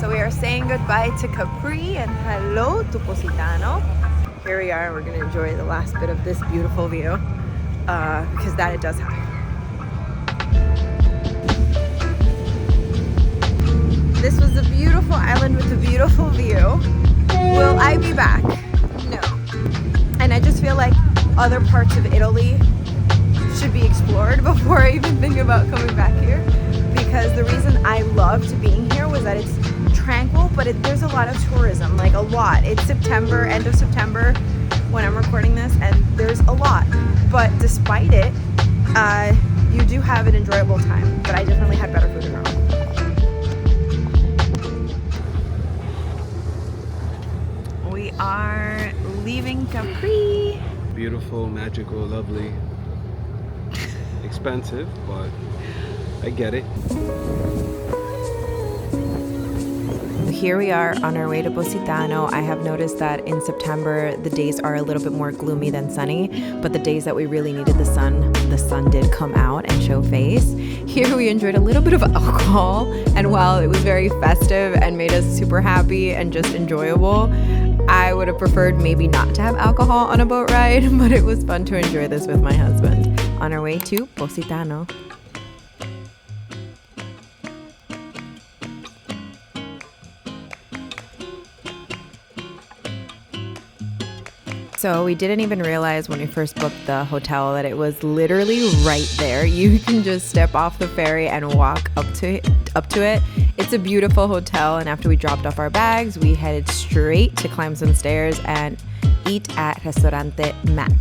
So we are saying goodbye to Capri and hello to Positano. Here we are, we're gonna enjoy the last bit of this beautiful view because that it does have. This was a beautiful island with a beautiful view. Will I be back? No. And I just feel like other parts of Italy should be explored before I even think about coming back here. Because the reason I loved being here was that it's tranquil, but there's a lot of tourism, like a lot. It's September, end of September when I'm recording this, and there's a lot. But despite it, you do have an enjoyable time. But I definitely had better food in Rome. We are leaving Capri. Beautiful, magical, lovely. Expensive, but I get it. Here we are on our way to Positano. I have noticed that in September the days are a little bit more gloomy than sunny, but the days that we really needed the sun did come out and show face. Here we enjoyed a little bit of alcohol, and while it was very festive and made us super happy and just enjoyable, I would have preferred maybe not to have alcohol on a boat ride, but it was fun to enjoy this with my husband. On our way to Positano. So we didn't even realize when we first booked the hotel that it was literally right there. You can just step off the ferry and walk up to it. It's a beautiful hotel, and after we dropped off our bags, we headed straight to climb some stairs and eat at Restaurante Max.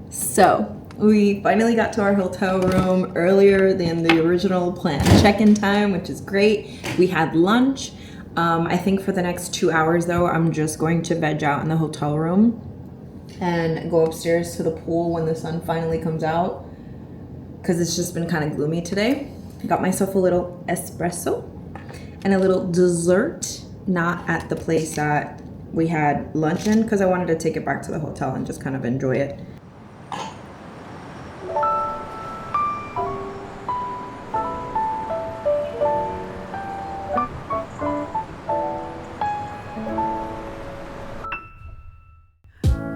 So we finally got to our hotel room earlier than the original plan check-in time, which is great. We had lunch. I think for the next 2 hours though, I'm just going to veg out in the hotel room and go upstairs to the pool when the sun finally comes out, because it's just been kind of gloomy today. I got myself a little espresso and a little dessert, not at the place that we had lunch in, because I wanted to take it back to the hotel and just kind of enjoy it.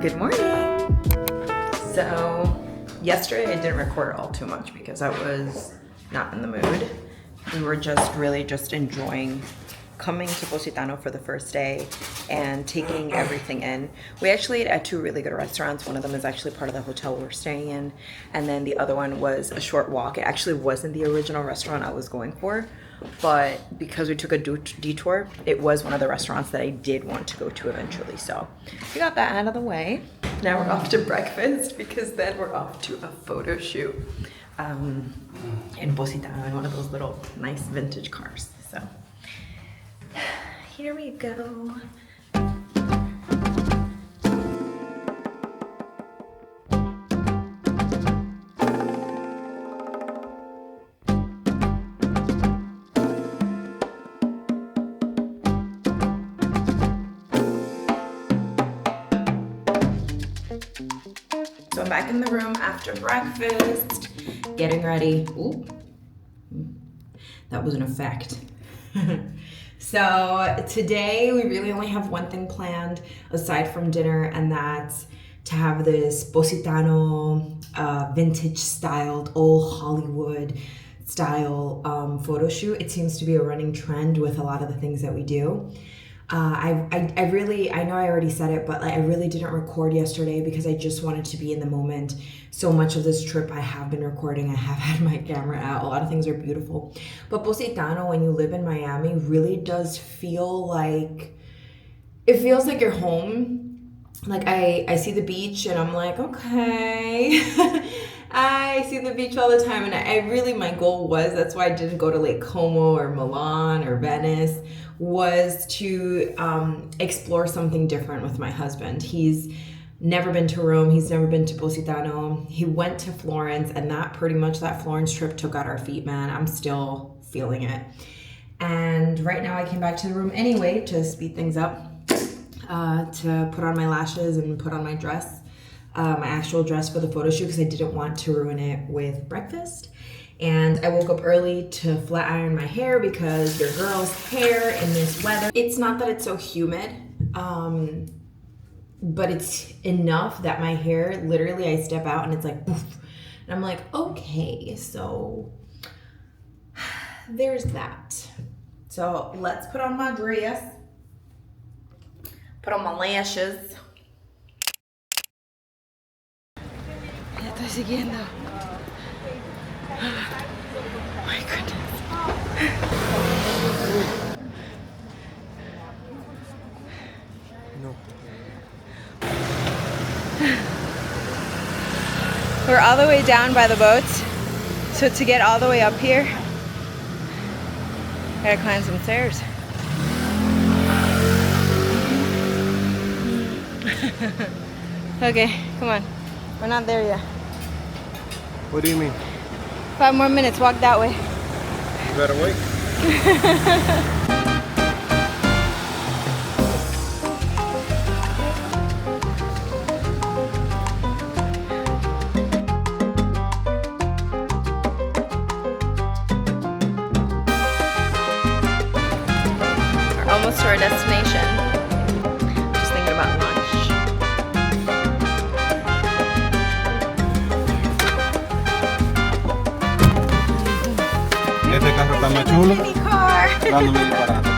Good morning. So yesterday I didn't record all too much because I was not in the mood. We were really just enjoying coming to Positano for the first day and taking everything in. We actually ate at 2 really good restaurants. One of them is actually part of the hotel we're staying in, and then the other one was a short walk. It actually wasn't the original restaurant I was going for, but because we took a detour, it was one of the restaurants that I did want to go to eventually. So we got that out of the way. Now we're off to breakfast because then we're off to a photo shoot in Positano in one of those little nice vintage cars. So here we go. So I'm back in the room after breakfast, getting ready. Ooh, that was an effect. So today we really only have one thing planned aside from dinner, and that's to have this Positano vintage styled old Hollywood style photo shoot. It seems to be a running trend with a lot of the things that we do. I really, I know I already said it, but like, I really didn't record yesterday because I just wanted to be in the moment. So much of this trip I have been recording. I have had my camera out. A lot of things are beautiful. But Positano, when you live in Miami, really does feel like, it feels like you're home. Like I see the beach and I'm like, okay. I see the beach all the time, and I really, my goal was, that's why I didn't go to Lake Como or Milan or Venice, was to explore something different with my husband. He's never been to Rome, he's never been to Positano. He went to Florence, and that pretty much, that Florence trip took out our feet, man. I'm still feeling it. And right now I came back to the room anyway to speed things up, to put on my lashes and put on my dress. My actual dress for the photo shoot, because I didn't want to ruin it with breakfast. And I woke up early to flat iron my hair because your girl's hair in this weather, it's not that it's so humid, but it's enough that my hair, literally I step out and it's like poof. And I'm like, okay, so there's that. So let's put on my dress, put on my lashes. Estoy siguiendo. Oh my goodness. No. We're all the way down by the boats. So to get all the way up here, I gotta climb some stairs. Okay, come on. We're not there yet. What do you mean? 5 more minutes, walk that way. You better wait. We're almost to our destination. Just thinking about lunch. Este carro está más chulo. Mini car. Dándome disparando.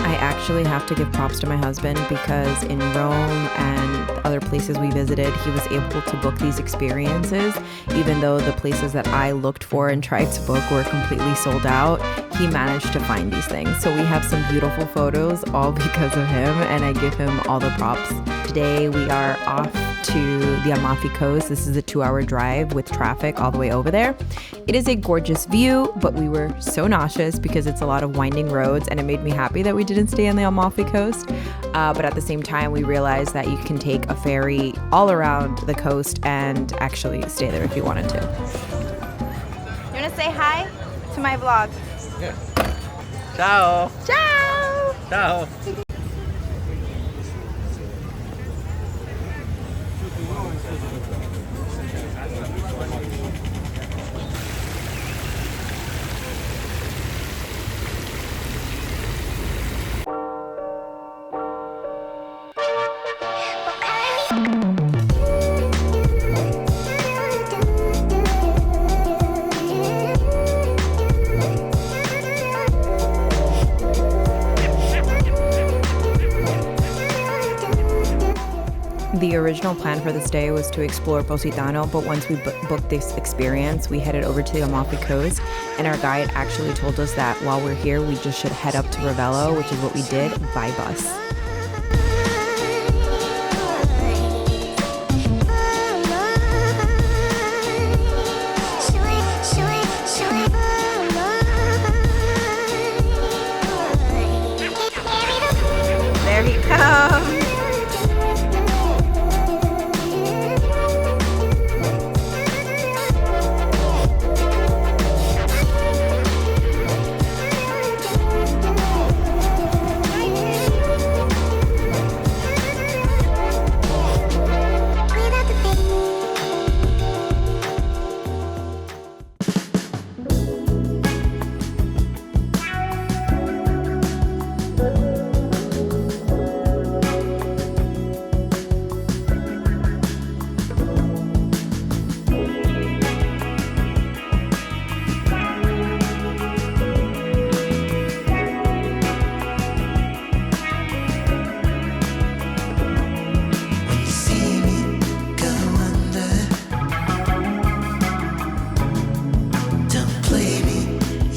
I actually have to give props to my husband, because in Rome and other places we visited, he was able to book these experiences. Even though the places that I looked for and tried to book were completely sold out, he managed to find these things. So we have some beautiful photos, all because of him, and I give him all the props. Today we are off to the Amalfi Coast. This is a 2-hour drive with traffic all the way over there. It is a gorgeous view, but we were so nauseous because it's a lot of winding roads, and it made me happy that we didn't stay on the Amalfi Coast. But at the same time, we realized that you can take a ferry all around the coast and actually stay there if you wanted to. You want to say hi to my vlog? Yeah. Ciao. Ciao! Ciao. The original plan for this day was to explore Positano, but once we booked this experience, we headed over to the Amalfi Coast, and our guide actually told us that while we're here, we just should head up to Ravello, which is what we did by bus. There he comes.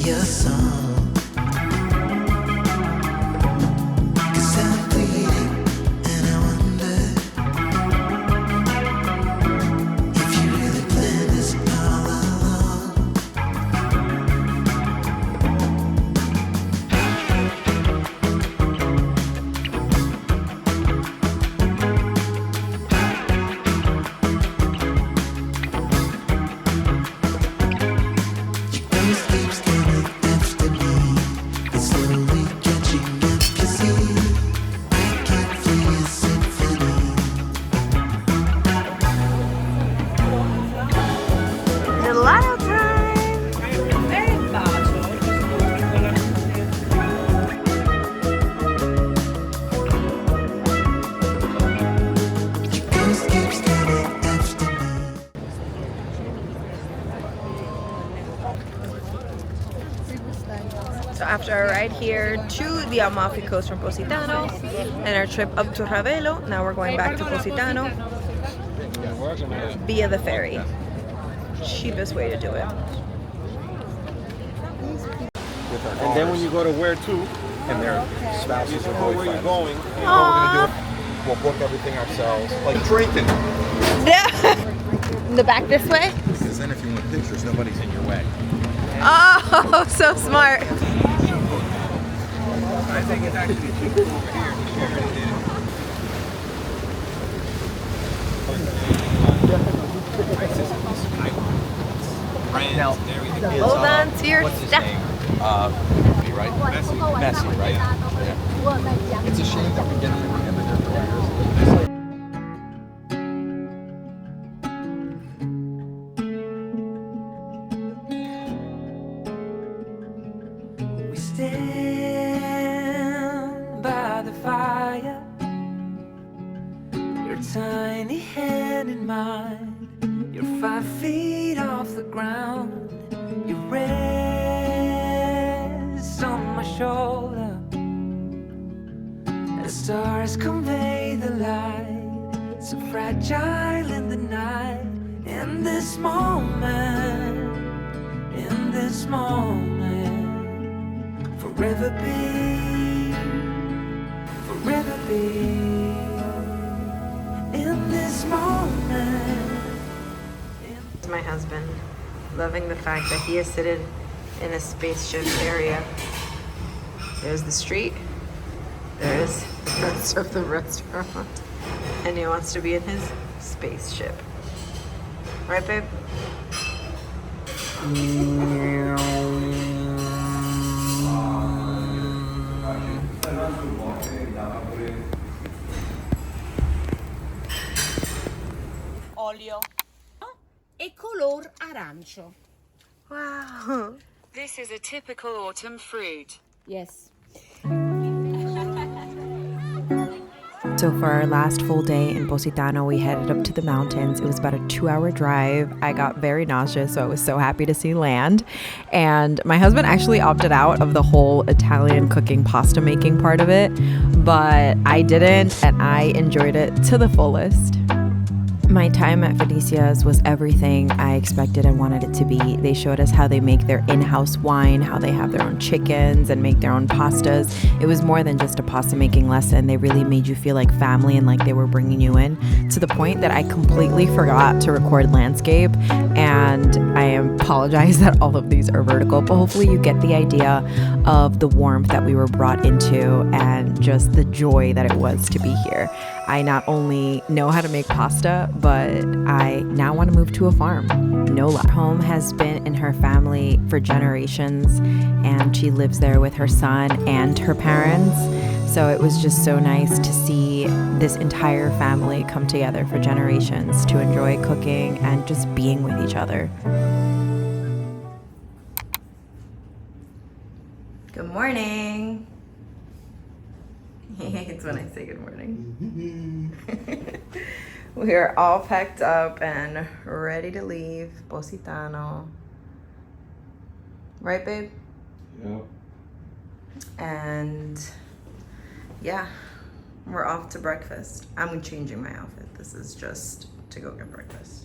your song. 'Cause I'm bleeding and I wonder if you really planned this all along. Your ghost keeps coming after me. It's slowly catching up, you see. I can't feel your symphony. Gelato time! Your ghost keeps coming after me. So after our ride here to the Amalfi Coast from Positano and our trip up to Ravello, now we're going back to Positano via the ferry. Cheapest way to do it. And then when you go to where to, and their spouses you or know where you're boyfriends. going. You know what we're gonna do? We'll book everything ourselves, like drinking. In the back this way? Because then if you want pictures, nobody's in your way. Oh, so smart. I think it's actually cheaper over here. Hold on to your stuff. Right? Messy, right? Yeah. It's a shame that we get to the end of their careers. We stand by the fire, your tiny hand in mine. You're 5 feet off the ground. You rest on my shoulder. The stars convey the light, so fragile in the night. In this moment, forever be, in this moment. My husband, loving the fact that he is seated in a spaceship area. There's the street, there's the rest of the restaurant, and he wants to be in his spaceship. Right, babe? Olio e color arancio. Wow. This is a typical autumn fruit. Yes. So for our last full day in Positano, we headed up to the mountains. It was about a 2-hour drive. I got very nauseous, so I was so happy to see land. And my husband actually opted out of the whole Italian cooking, pasta making part of it, but I didn't, and I enjoyed it to the fullest. My time at Felicia's was everything I expected and wanted it to be. They showed us how they make their in-house wine, how they have their own chickens and make their own pastas. It was more than just a pasta making lesson. They really made you feel like family and like they were bringing you in, to the point that I completely forgot to record landscape. And I apologize that all of these are vertical, but hopefully you get the idea of the warmth that we were brought into and just the joy that it was to be here. I not only know how to make pasta, but I now want to move to a farm. No lie. Home has been in her family for generations, and she lives there with her son and her parents. So it was just so nice to see this entire family come together for generations to enjoy cooking and just being with each other. Good morning. He hates when I say good morning. We are all packed up and ready to leave Positano. Right, babe? Yeah. And yeah, we're off to breakfast. I'm changing my outfit. This is just to go get breakfast.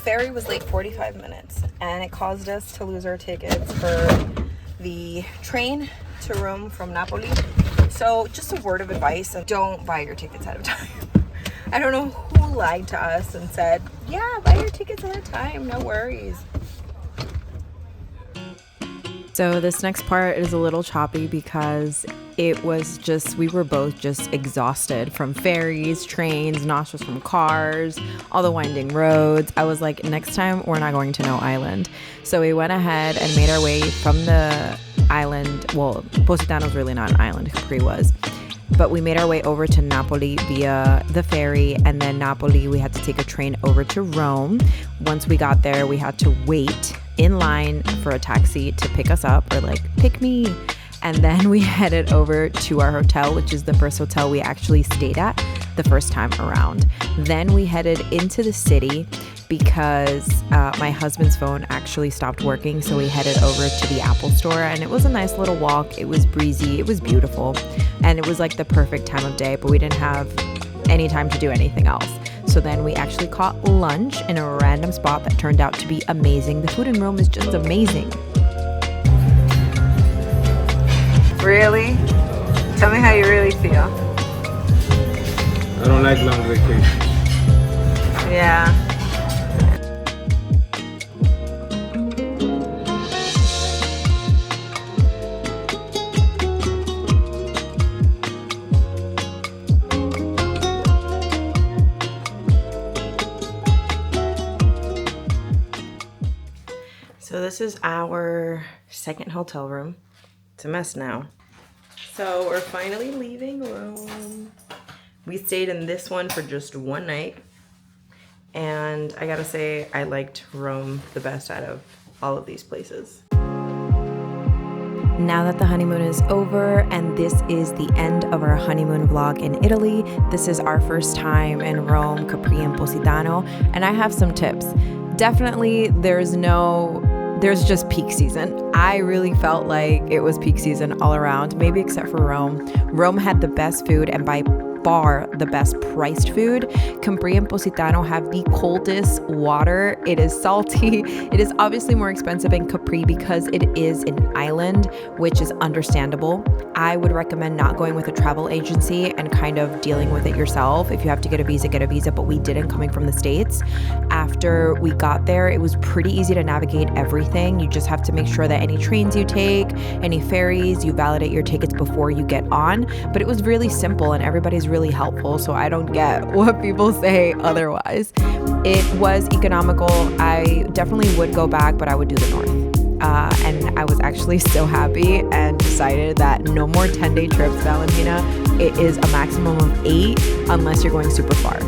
ferry was late 45 minutes, and it caused us to lose our tickets for the train to Rome from Napoli. So just a word of advice, don't buy your tickets ahead of time. I don't know who lied to us and said, yeah, buy your tickets ahead of time, no worries. So this next part is a little choppy because it was just, we were both just exhausted from ferries, trains, nauseous from cars, all the winding roads. I was like, next time we're not going to no island. So we went ahead and made our way from the island. Well, Positano's really not an island, Capri was. But we made our way over to Napoli via the ferry, and then Napoli, we had to take a train over to Rome. Once we got there, we had to wait in line for a taxi to pick us up, or like, pick me. And then we headed over to our hotel, which is the first hotel we actually stayed at the first time around. Then we headed into the city because my husband's phone actually stopped working. So we headed over to the Apple store, and it was a nice little walk. It was breezy. It was beautiful. And it was like the perfect time of day, but we didn't have any time to do anything else. So then we actually caught lunch in a random spot that turned out to be amazing. The food in Rome is just amazing. Really? Tell me how you really feel. I don't like long vacations. Yeah. So this is our second hotel room. It's a mess now. So we're finally leaving Rome. We stayed in this one for just one night. And I gotta say, I liked Rome the best out of all of these places. Now that the honeymoon is over, and this is the end of our honeymoon vlog in Italy, this is our first time in Rome, Capri, and Positano, and I have some tips. Definitely, there's just peak season. I really felt like it was peak season all around, maybe except for Rome. Rome had the best food, and by far the best priced food. Capri and Positano have the coldest water. It is salty. It is obviously more expensive in Capri because it is an island, which is understandable. I would recommend not going with a travel agency and kind of dealing with it yourself. If you have to get a visa, but we didn't coming from the States. After we got there, it was pretty easy to navigate everything. You just have to make sure that any trains you take, any ferries, you validate your tickets before you get on. But it was really simple, and everybody's really helpful, so I don't get what people say otherwise. It was economical. I definitely would go back, but I would do the north. And I was actually so happy and decided that no more 10-day trips, Valentina. It is a maximum of 8 unless you're going super far.